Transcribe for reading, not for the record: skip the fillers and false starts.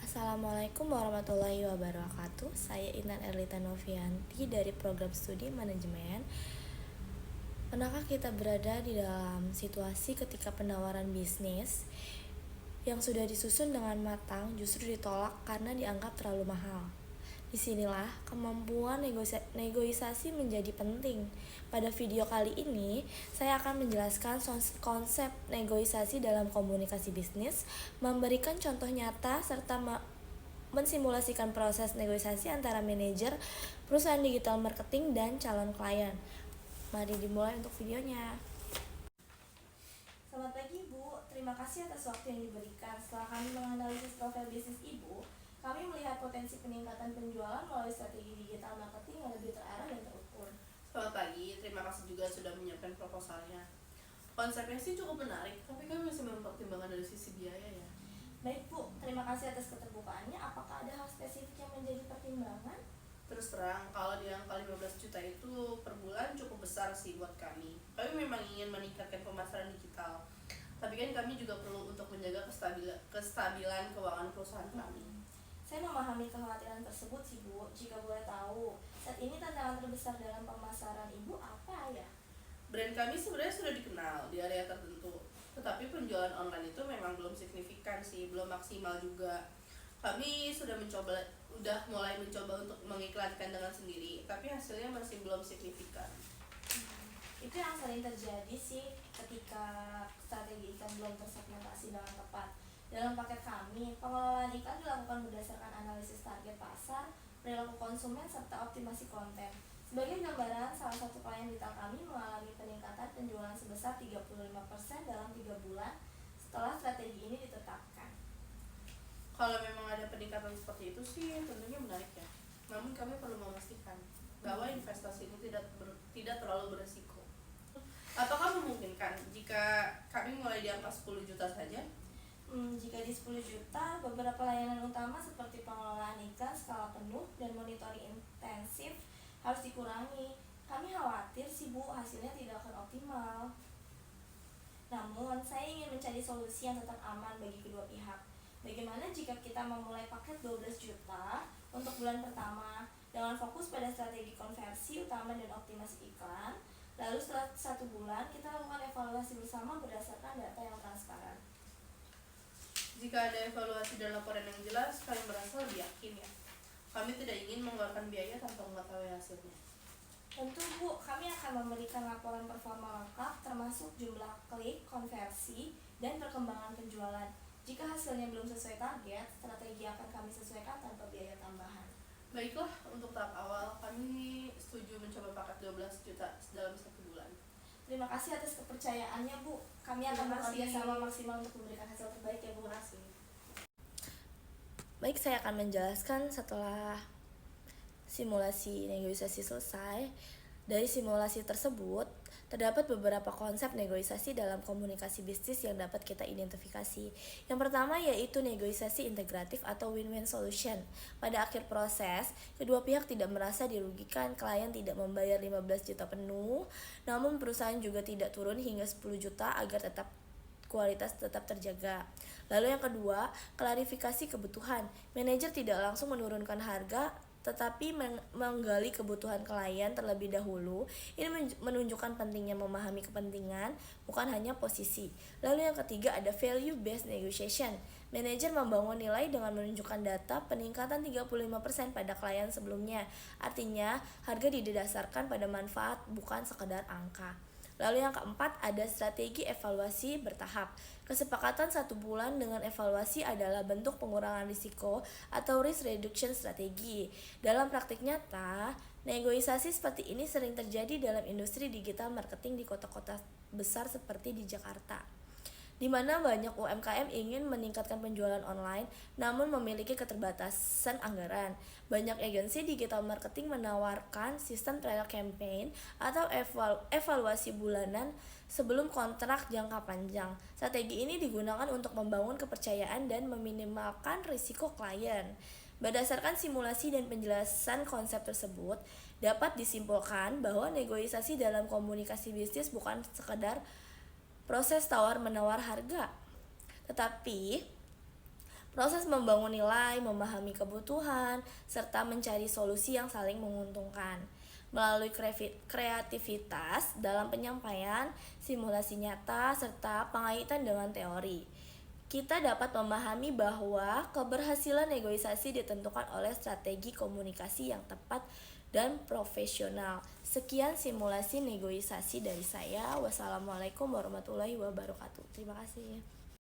Assalamualaikum warahmatullahi wabarakatuh. Saya Intan Erlita Novianti dari program studi manajemen. Pernahkah kita berada di dalam situasi ketika penawaran bisnis yang sudah disusun dengan matang justru ditolak karena dianggap terlalu mahal? Disinilah kemampuan negosiasi menjadi penting. Pada video kali ini, saya akan menjelaskan konsep negosiasi dalam komunikasi bisnis, memberikan contoh nyata, serta mensimulasikan proses negosiasi antara manajer perusahaan digital marketing dan calon klien. Mari dimulai untuk videonya. Selamat pagi Bu, terima kasih atas waktu yang diberikan. Setelah kami menganalisis profil bisnis Ibu, kami melihat potensi peningkatan penjualan melalui strategi digital marketing yang lebih terarah dan terukur. Selamat pagi, terima kasih juga sudah menyiapkan proposalnya. Konsepnya sih cukup menarik, tapi kami masih mempertimbangkan dari sisi biaya ya. Baik Bu, terima kasih atas keterbukaannya. Apakah ada hal spesifik yang menjadi pertimbangan? Terus terang, kalau di angka 15 juta itu per bulan cukup besar sih buat kami. Kami memang ingin meningkatkan pemasaran digital, tapi kan kami juga perlu untuk menjaga kestabilan keuangan perusahaan kami. Saya memahami kekhawatiran tersebut sih Bu. Jika boleh tahu, saat ini tantangan terbesar dalam pemasaran Ibu apa ya? Brand kami sebenarnya sudah dikenal di area tertentu, tetapi penjualan online itu memang belum signifikan sih, belum maksimal juga. Kami udah mulai mencoba untuk mengiklankan dengan sendiri, tapi hasilnya masih belum signifikan. Itu yang sering terjadi sih ketika strategi iklan belum tersegmentasi dengan tepat. Dalam paket kami, pengelolaan iklan dilakukan berdasarkan analisis target pasar, perilaku konsumen, serta optimasi konten. Sebagai gambaran, salah satu klien retail kami mengalami peningkatan penjualan sebesar 35% dalam 3 bulan setelah strategi ini ditetapkan. Kalau memang ada peningkatan seperti itu sih tentunya menarik ya. Namun kami perlu memastikan bahwa investasi ini tidak terlalu beresiko. Apakah memungkinkan jika kami mulai di angka 10 juta saja? Jika di 10 juta, beberapa layanan utama seperti pengelolaan iklan skala penuh dan monitoring intensif harus dikurangi. Kami khawatir sih Bu, hasilnya tidak akan optimal. Namun, saya ingin mencari solusi yang tetap aman bagi kedua pihak. Bagaimana jika kita memulai paket 12 juta untuk bulan pertama dengan fokus pada strategi konversi utama dan optimasi iklan, lalu setelah 1 bulan kita lakukan evaluasi bersama berdasarkan data yang transparan. Jika ada evaluasi dan laporan yang jelas, kami merasa lebih yakin ya. Kami tidak ingin mengeluarkan biaya tanpa mengetahui hasilnya. Tentu Bu, kami akan memberikan laporan performa lengkap termasuk jumlah klik, konversi, dan perkembangan penjualan. Jika hasilnya belum sesuai target, strategi akan kami sesuaikan tanpa biaya tambahan. Baiklah, untuk tahap awal kami setuju mencoba paket 12 juta dalam 1 bulan. Terima kasih atas kepercayaannya Bu. Kami akan bekerja sama maksimal untuk memberikan hasil terbaik ya Bu. Terima kasih. Baik, saya akan menjelaskan setelah simulasi negosiasi selesai. Dari simulasi tersebut, terdapat beberapa konsep negosiasi dalam komunikasi bisnis yang dapat kita identifikasi. Yang pertama yaitu negosiasi integratif atau win-win solution. Pada akhir proses, kedua pihak tidak merasa dirugikan, klien tidak membayar 15 juta penuh, namun perusahaan juga tidak turun hingga 10 juta agar kualitas tetap terjaga. Lalu yang kedua, klarifikasi kebutuhan. Manajer tidak langsung menurunkan harga, tetapi menggali kebutuhan klien terlebih dahulu. Ini menunjukkan pentingnya memahami kepentingan, bukan hanya posisi. Lalu yang ketiga ada value based negotiation. Manajer membangun nilai dengan menunjukkan data peningkatan 35% pada klien sebelumnya. Artinya, harga didasarkan pada manfaat, bukan sekedar angka. Lalu yang keempat ada strategi evaluasi bertahap. Kesepakatan 1 bulan dengan evaluasi adalah bentuk pengurangan risiko atau risk reduction strategi. Dalam praktik nyata, negosiasi seperti ini sering terjadi dalam industri digital marketing di kota-kota besar seperti di Jakarta, di mana banyak UMKM ingin meningkatkan penjualan online namun memiliki keterbatasan anggaran. Banyak agensi digital marketing menawarkan sistem trial campaign atau evaluasi bulanan sebelum kontrak jangka panjang. Strategi ini digunakan untuk membangun kepercayaan dan meminimalkan risiko klien. Berdasarkan simulasi dan penjelasan konsep tersebut, dapat disimpulkan bahwa negosiasi dalam komunikasi bisnis bukan sekedar proses tawar-menawar harga, tetapi Proses membangun nilai, memahami kebutuhan, serta mencari solusi yang saling menguntungkan. Melalui kreativitas dalam penyampaian, simulasi nyata, serta pengaitan dengan teori, kita dapat memahami bahwa keberhasilan negosiasi ditentukan oleh strategi komunikasi yang tepat dan profesional. Sekian simulasi negosiasi dari saya. Wassalamualaikum warahmatullahi wabarakatuh. Terima kasih.